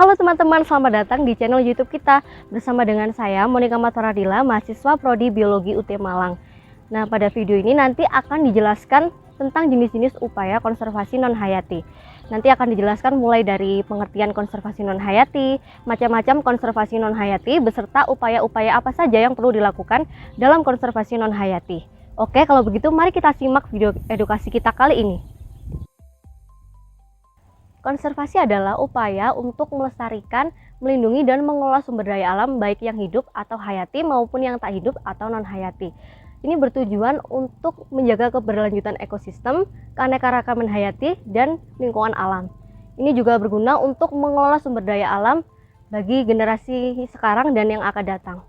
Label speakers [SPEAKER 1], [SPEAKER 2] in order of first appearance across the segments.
[SPEAKER 1] Halo teman-teman, selamat datang di channel YouTube kita. Bersama dengan saya Monika Matoradila, mahasiswa Prodi Biologi UT Malang. Nah, pada video ini nanti akan dijelaskan tentang jenis-jenis upaya konservasi non-hayati. Nanti akan dijelaskan mulai dari pengertian konservasi non-hayati, macam-macam konservasi non-hayati, beserta upaya-upaya apa saja yang perlu dilakukan dalam konservasi non-hayati. Oke, kalau begitu mari kita simak video edukasi kita kali ini. Konservasi adalah upaya untuk melestarikan, melindungi, dan mengelola sumber daya alam baik yang hidup atau hayati maupun yang tak hidup atau non-hayati. Ini bertujuan untuk menjaga keberlanjutan ekosistem, keanekaragaman hayati, dan lingkungan alam. Ini juga berguna untuk mengelola sumber daya alam bagi generasi sekarang dan yang akan datang.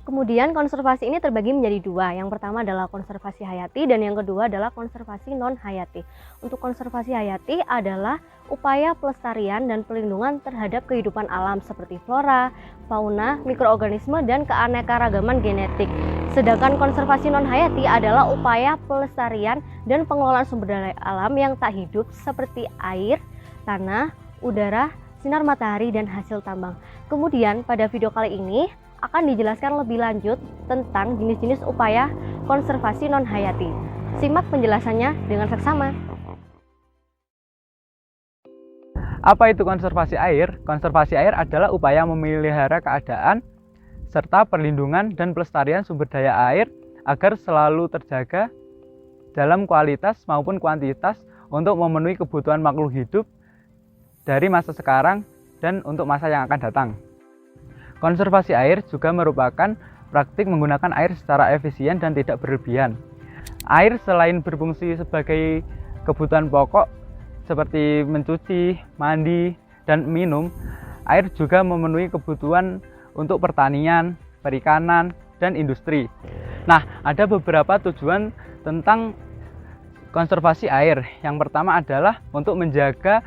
[SPEAKER 1] Kemudian konservasi ini terbagi menjadi dua. Yang pertama adalah konservasi hayati dan yang kedua adalah konservasi non-hayati. Untuk konservasi hayati adalah upaya pelestarian dan pelindungan terhadap kehidupan alam seperti flora, fauna, mikroorganisme, dan keanekaragaman genetik. Sedangkan konservasi non-hayati adalah upaya pelestarian dan pengelolaan sumber daya alam yang tak hidup seperti air, tanah, udara, sinar matahari, dan hasil tambang. Kemudian pada video kali ini akan dijelaskan lebih lanjut tentang jenis-jenis upaya konservasi non-hayati. Simak penjelasannya dengan seksama.
[SPEAKER 2] Apa itu konservasi air? Konservasi air adalah upaya memelihara keadaan serta perlindungan dan pelestarian sumber daya air agar selalu terjaga dalam kualitas maupun kuantitas untuk memenuhi kebutuhan makhluk hidup dari masa sekarang dan untuk masa yang akan datang. Konservasi air juga merupakan praktik menggunakan air secara efisien dan tidak berlebihan. Air selain berfungsi sebagai kebutuhan pokok seperti mencuci, mandi, dan minum, air juga memenuhi kebutuhan untuk pertanian, perikanan, dan industri. Nah, ada beberapa tujuan tentang konservasi air. Yang pertama adalah untuk menjaga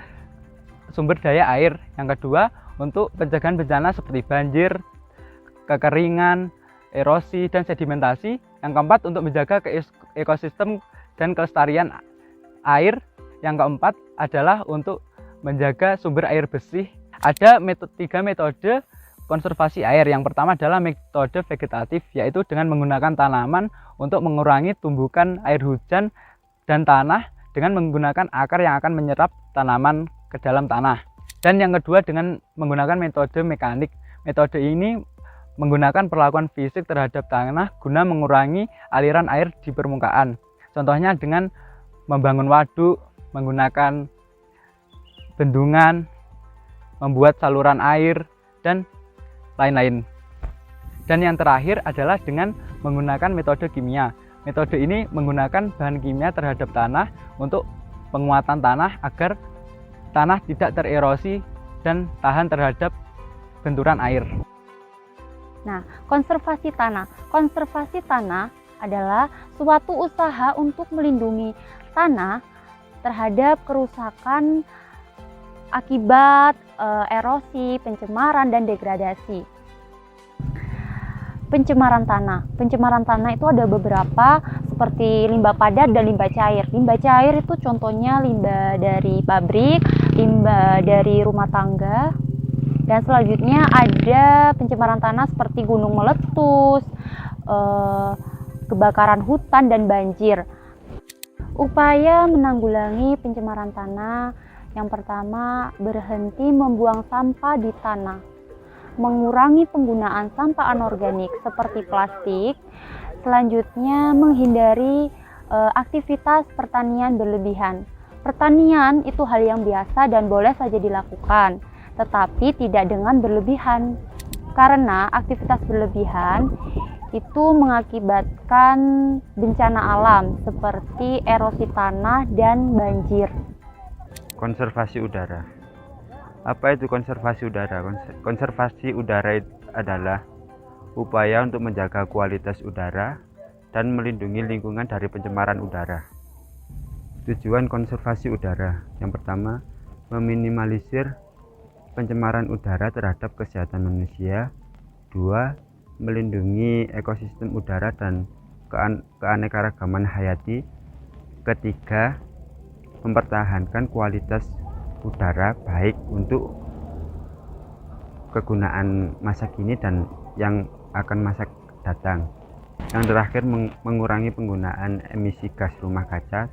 [SPEAKER 2] sumber daya air. Yang kedua, untuk pencegahan bencana seperti banjir, kekeringan, erosi, dan sedimentasi. Yang keempat, untuk menjaga ekosistem dan kelestarian air. Yang keempat adalah untuk menjaga sumber air bersih. Ada tiga metode konservasi air. Yang pertama adalah metode vegetatif, yaitu dengan menggunakan tanaman untuk mengurangi tumbukan air hujan dan tanah dengan menggunakan akar yang akan menyerap tanaman ke dalam tanah. Dan yang kedua dengan menggunakan metode mekanik. Metode ini menggunakan perlakuan fisik terhadap tanah guna mengurangi aliran air di permukaan. Contohnya dengan membangun waduk, menggunakan bendungan, membuat saluran air, dan lain-lain. Dan yang terakhir adalah dengan menggunakan metode kimia. Metode ini menggunakan bahan kimia terhadap tanah untuk penguatan tanah agar tanah tidak tererosi dan tahan terhadap benturan air.
[SPEAKER 3] Nah, konservasi tanah. Konservasi tanah adalah suatu usaha untuk melindungi tanah terhadap kerusakan akibat erosi, pencemaran, dan degradasi. Pencemaran tanah. Pencemaran tanah itu ada beberapa seperti limbah padat dan limbah cair. Limbah cair itu contohnya limbah dari pabrik, limbah dari rumah tangga. Dan selanjutnya ada pencemaran tanah seperti gunung meletus, kebakaran hutan, dan banjir. Upaya menanggulangi pencemaran tanah, yang pertama berhenti membuang sampah di tanah, mengurangi penggunaan sampah anorganik seperti plastik. Selanjutnya menghindari aktivitas pertanian berlebihan. Pertanian itu hal yang biasa dan boleh saja dilakukan, tetapi tidak dengan berlebihan. Karena aktivitas berlebihan itu mengakibatkan bencana alam seperti erosi tanah dan banjir.
[SPEAKER 4] Konservasi udara. Apa itu konservasi udara? Konservasi udara adalah upaya untuk menjaga kualitas udara dan melindungi lingkungan dari pencemaran udara. Tujuan konservasi udara. Yang pertama, meminimalisir pencemaran udara terhadap kesehatan manusia. Dua, melindungi ekosistem udara dan keanekaragaman hayati. Ketiga, mempertahankan kualitas udara baik untuk kegunaan masa kini dan yang akan masa datang. Yang terakhir, mengurangi penggunaan emisi gas rumah kaca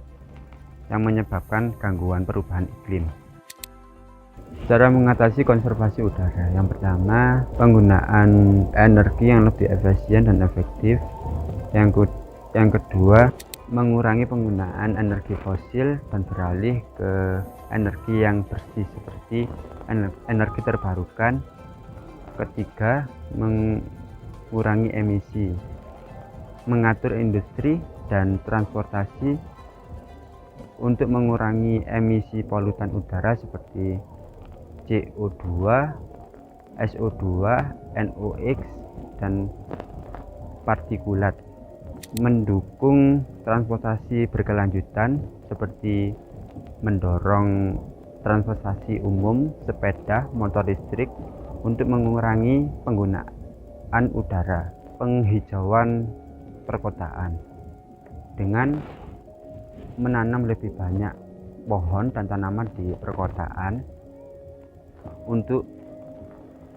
[SPEAKER 4] yang menyebabkan gangguan perubahan iklim. Cara mengatasi konservasi udara, yang pertama, penggunaan energi yang lebih efisien dan efektif. Yang kedua, mengurangi penggunaan energi fosil dan beralih ke energi yang bersih seperti energi terbarukan. Ketiga, mengurangi emisi, mengatur industri dan transportasi untuk mengurangi emisi polutan udara seperti CO2, SO2, NOx, dan partikulat. Mendukung transportasi berkelanjutan seperti mendorong transportasi umum, sepeda, motor listrik untuk mengurangi penggunaan udara. Penghijauan perkotaan dengan menanam lebih banyak pohon dan tanaman di perkotaan untuk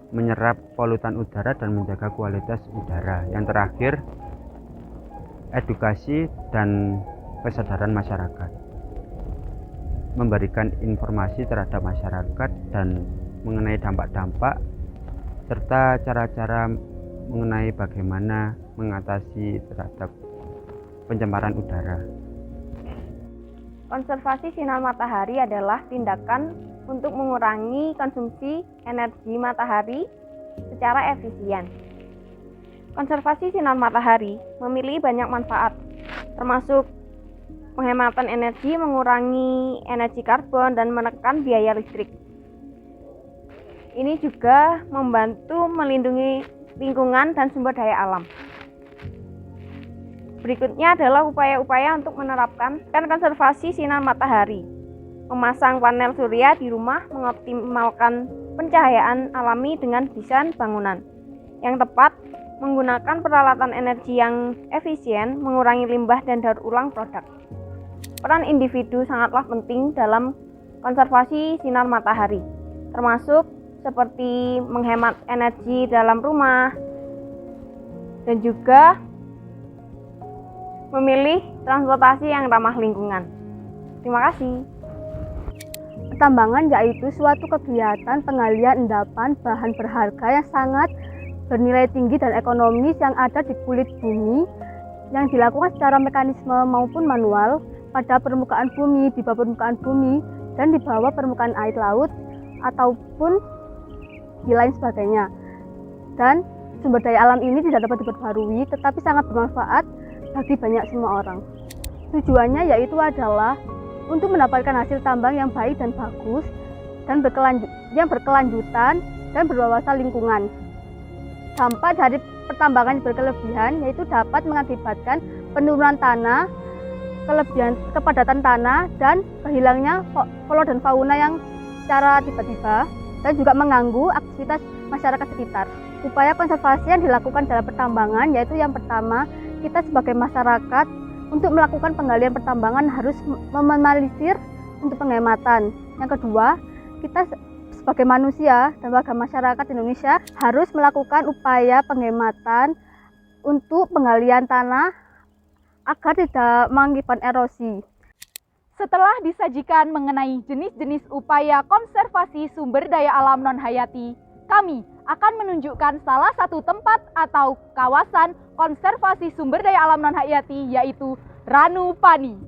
[SPEAKER 4] menyerap polutan udara dan menjaga kualitas udara. Yang terakhir, edukasi dan kesadaran masyarakat, memberikan informasi terhadap masyarakat dan mengenai dampak-dampak serta cara-cara mengenai bagaimana mengatasi terhadap pencemaran udara.
[SPEAKER 1] Konservasi sinar matahari adalah tindakan untuk mengurangi konsumsi energi matahari secara efisien. Konservasi sinar matahari memiliki banyak manfaat, termasuk penghematan energi, mengurangi energi karbon, dan menekan biaya listrik. Ini juga membantu melindungi lingkungan dan sumber daya alam. Berikutnya adalah upaya-upaya untuk menerapkan konservasi sinar matahari. Memasang panel surya di rumah, mengoptimalkan pencahayaan alami dengan desain bangunan yang tepat, menggunakan peralatan energi yang efisien, mengurangi limbah dan daur ulang produk. Peran individu sangatlah penting dalam konservasi sinar matahari, termasuk seperti menghemat energi dalam rumah dan juga memilih transportasi yang ramah lingkungan. Terima kasih. Pertambangan yaitu suatu kegiatan penggalian endapan bahan berharga yang sangat bernilai tinggi dan ekonomis yang ada di kulit bumi, yang dilakukan secara mekanisme maupun manual pada permukaan bumi, di bawah permukaan bumi, dan di bawah permukaan air laut ataupun di lain sebagainya. Dan sumber daya alam ini tidak dapat diperbarui, tetapi sangat bermanfaat bagi banyak semua orang. Tujuannya yaitu adalah untuk mendapatkan hasil tambang yang baik dan bagus dan yang berkelanjutan dan berwawasan lingkungan. Dampak dari pertambangan berkelebihan yaitu dapat mengakibatkan penurunan tanah, kepadatan tanah, dan kehilangnya flora dan fauna yang secara tiba-tiba, dan juga mengganggu aktivitas masyarakat sekitar. Upaya konservasi yang dilakukan dalam pertambangan yaitu yang pertama, kita sebagai masyarakat untuk melakukan penggalian pertambangan harus meminimalisir untuk penghematan. Yang kedua, kita sebagai manusia dan warga masyarakat Indonesia harus melakukan upaya penghematan untuk penggalian tanah agar tidak mengakibatkan erosi.
[SPEAKER 3] Setelah disajikan mengenai jenis-jenis upaya konservasi sumber daya alam non-hayati, kami akan menunjukkan salah satu tempat atau kawasan konservasi sumber daya alam non-hayati, yaitu Ranupani.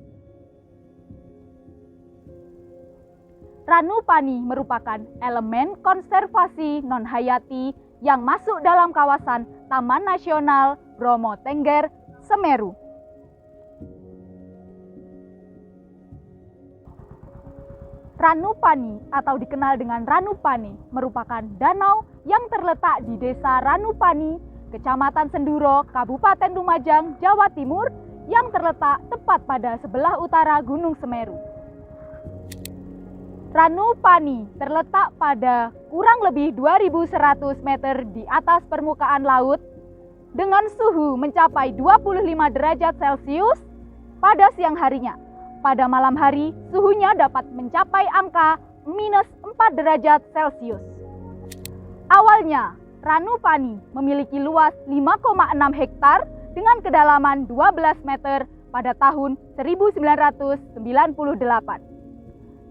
[SPEAKER 3] Ranupani merupakan elemen konservasi non-hayati yang masuk dalam kawasan Taman Nasional Bromo Tengger, Semeru. Ranupani atau dikenal dengan Ranupane merupakan danau yang terletak di Desa Ranupani, Kecamatan Senduro, Kabupaten Lumajang, Jawa Timur, yang terletak tepat pada sebelah utara Gunung Semeru. Ranupani terletak pada kurang lebih 2.100 meter di atas permukaan laut dengan suhu mencapai 25 derajat Celcius pada siang harinya. Pada malam hari, suhunya dapat mencapai angka -4 derajat Celcius.
[SPEAKER 5] Awalnya, Ranupani memiliki luas 5,6 hektar dengan kedalaman 12 meter pada tahun 1998.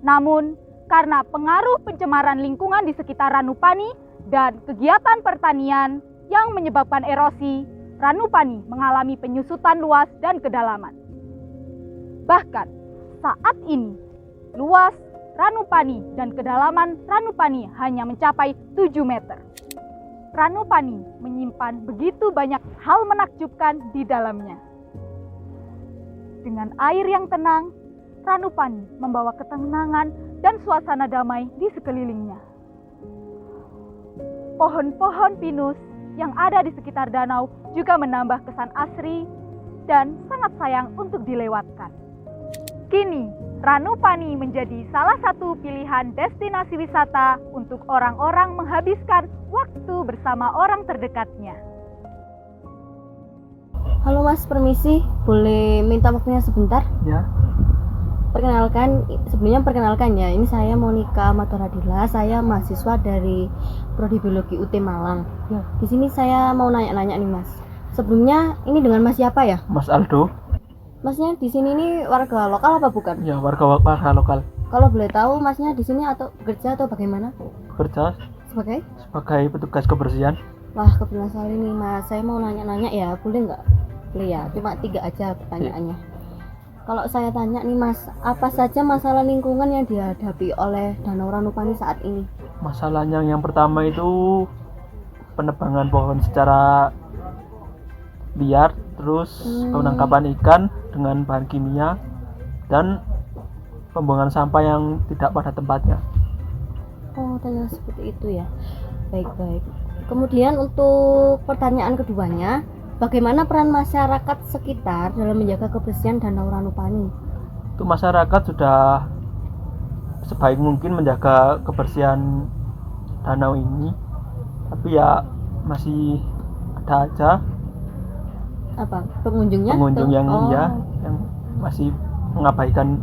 [SPEAKER 5] Namun, karena pengaruh pencemaran lingkungan di sekitar Ranupani dan kegiatan pertanian yang menyebabkan erosi, Ranupani mengalami penyusutan luas dan kedalaman. Bahkan, saat ini, luas Ranupani dan kedalaman Ranupani hanya mencapai 7 meter. Ranupani menyimpan begitu banyak hal menakjubkan di dalamnya. Dengan air yang tenang, Ranupani membawa ketenangan dan suasana damai di sekelilingnya. Pohon-pohon pinus yang ada di sekitar danau juga menambah kesan asri dan sangat sayang untuk dilewatkan. Kini, Ranupani menjadi salah satu pilihan destinasi wisata untuk orang-orang menghabiskan waktu bersama orang terdekatnya.
[SPEAKER 1] Halo Mas, permisi, boleh minta waktunya sebentar?
[SPEAKER 2] Ya.
[SPEAKER 1] Perkenalkan ya, ini saya Monica Matoradila, saya mahasiswa dari Prodi Biologi UT Malang.
[SPEAKER 2] Ya.
[SPEAKER 1] Di sini saya mau nanya-nanya nih Mas. Sebelumnya ini dengan Mas siapa ya?
[SPEAKER 2] Mas Aldo.
[SPEAKER 1] Masnya di sini ini warga lokal apa bukan?
[SPEAKER 2] Ya, warga lokal.
[SPEAKER 1] Kalau boleh tahu Masnya di sini atau bekerja atau bagaimana?
[SPEAKER 2] Kerja
[SPEAKER 1] Sebagai?
[SPEAKER 2] sebagai petugas kebersihan.
[SPEAKER 1] Wah, kebetulan sekali nih Mas. Saya mau nanya-nanya ya, boleh nggak? Boleh ya, cuma 3 aja pertanyaannya. Kalau saya tanya nih Mas, apa saja masalah lingkungan yang dihadapi oleh Danau Ranupani saat ini?
[SPEAKER 2] Masalahnya yang pertama itu penebangan pohon secara liar, terus penangkapan ikan dengan bahan kimia, dan pembuangan sampah yang tidak pada tempatnya.
[SPEAKER 1] Oh, ternyata seperti itu ya. Baik. Kemudian untuk pertanyaan keduanya, bagaimana peran masyarakat sekitar dalam menjaga kebersihan Danau Ranupani?
[SPEAKER 2] Itu masyarakat sudah sebaik mungkin menjaga kebersihan danau ini, tapi ya masih ada aja
[SPEAKER 1] Apa? Pengunjung
[SPEAKER 2] yang yang masih mengabaikan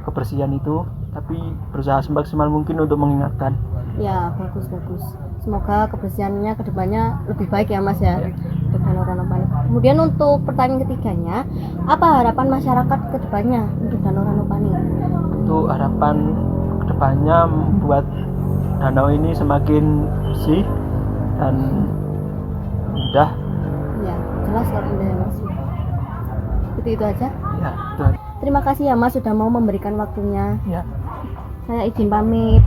[SPEAKER 2] kebersihan itu, tapi berusaha semaksimal mungkin untuk mengingatkan.
[SPEAKER 1] Ya, bagus. Semoga kebersihannya kedepannya lebih baik ya Mas ya, untuk Danau Ranupani. Kemudian untuk pertanyaan ketiganya, apa harapan masyarakat kedepannya untuk Danau Ranupani?
[SPEAKER 2] Untuk harapan kedepannya membuat danau ini semakin bersih dan indah.
[SPEAKER 1] Ya, jelas kalau indah ya Mas. Itu aja.
[SPEAKER 2] Ya, itu aja.
[SPEAKER 1] Terima kasih ya Mas sudah mau memberikan waktunya.
[SPEAKER 2] Ya.
[SPEAKER 1] Saya izin pamit.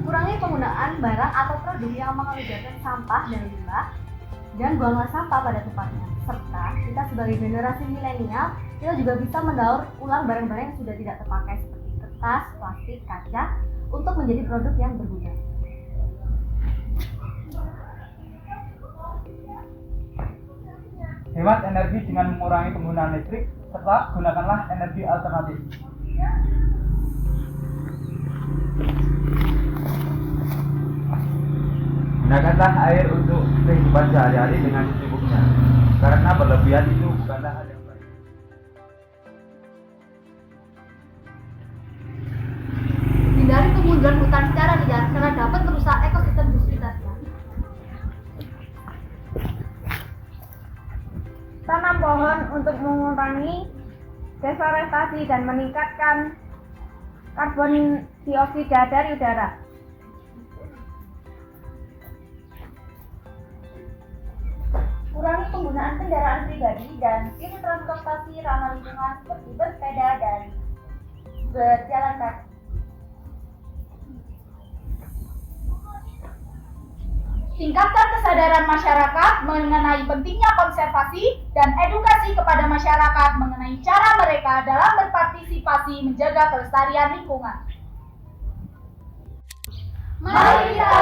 [SPEAKER 1] Kurangi penggunaan barang atau produk yang mengakibatkan sampah dan limbah, dan buanglah sampah pada tempatnya. Serta kita sebagai generasi milenial, kita juga bisa mendaur ulang barang-barang yang sudah tidak terpakai seperti kertas, plastik, kaca untuk menjadi produk yang berguna.
[SPEAKER 2] Hemat energi dengan mengurangi penggunaan listrik, serta gunakanlah energi alternatif. Gunakanlah air untuk kehidupan sehari-hari dengan secukupnya, karena berlebihan itu bukanlah hal yang baik.
[SPEAKER 1] Hindari kemunduran hutan secara liar karena dapat merusak ekosistem di sekitarnya. Tanam pohon untuk mengurangi deforestasi dan meningkatkan karbon dioksida dari udara. Kurangi penggunaan kendaraan pribadi dan pilih transportasi ramah lingkungan seperti bersepeda dan berjalan kaki.
[SPEAKER 5] Tingkatkan kesadaran masyarakat mengenai pentingnya konservasi dan edukasi kepada masyarakat mengenai cara mereka dalam berpartisipasi menjaga kelestarian lingkungan.
[SPEAKER 1] Mari kita